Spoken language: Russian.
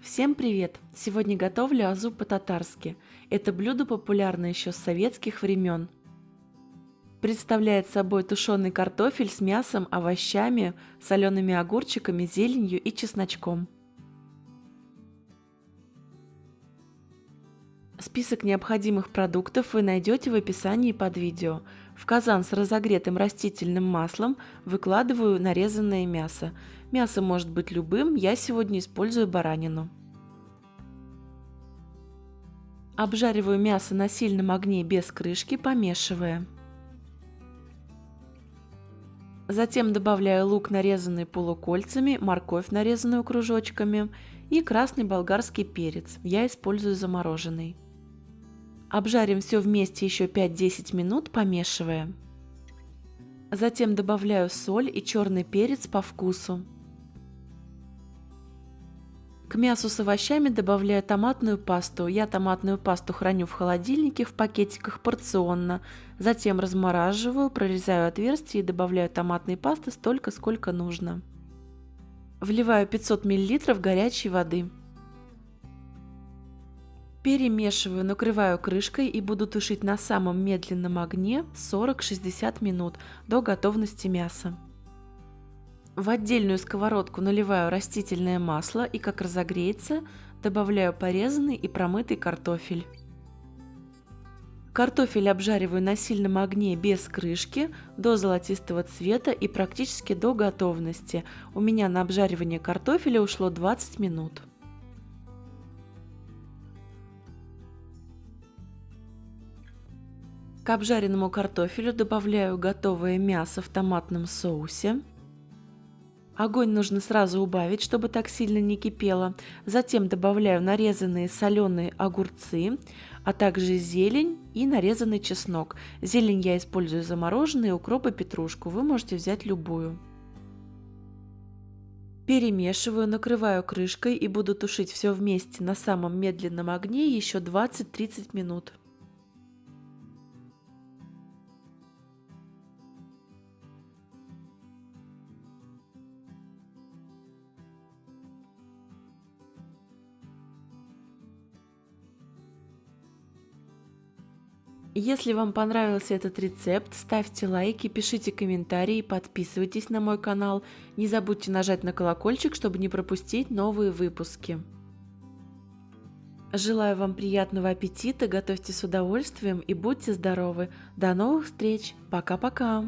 Всем привет! Сегодня готовлю азу по-татарски. Это блюдо популярно еще с советских времен. Представляет собой тушеный картофель с мясом, овощами, солеными огурчиками, зеленью и чесночком. Список необходимых продуктов вы найдете в описании под видео. В казан с разогретым растительным маслом выкладываю нарезанное мясо. Мясо может быть любым, я сегодня использую баранину. Обжариваю мясо на сильном огне без крышки, помешивая. Затем добавляю лук, нарезанный полукольцами, морковь, нарезанную кружочками, и красный болгарский перец. Я использую замороженный. Обжарим все вместе еще 5-10 минут, помешивая. Затем добавляю соль и черный перец по вкусу. К мясу с овощами добавляю томатную пасту. Я томатную пасту храню в холодильнике в пакетиках порционно. Затем размораживаю, прорезаю отверстия и добавляю томатной пасты столько, сколько нужно. Вливаю 500 мл горячей воды. Перемешиваю, накрываю крышкой и буду тушить на самом медленном огне 40-60 минут до готовности мяса. В отдельную сковородку наливаю растительное масло и, как разогреется, добавляю порезанный и промытый картофель. Картофель обжариваю на сильном огне без крышки до золотистого цвета и практически до готовности. У меня на обжаривание картофеля ушло 20 минут. К обжаренному картофелю добавляю готовое мясо в томатном соусе. Огонь нужно сразу убавить, чтобы так сильно не кипело. Затем добавляю нарезанные соленые огурцы, а также зелень и нарезанный чеснок. Зелень я использую замороженный, укроп и петрушку. Вы можете взять любую. Перемешиваю, накрываю крышкой и буду тушить все вместе на самом медленном огне еще 20-30 минут. Если вам понравился этот рецепт, ставьте лайки, пишите комментарии, подписывайтесь на мой канал. Не забудьте нажать на колокольчик, чтобы не пропустить новые выпуски. Желаю вам приятного аппетита, готовьте с удовольствием и будьте здоровы. До новых встреч. Пока-пока.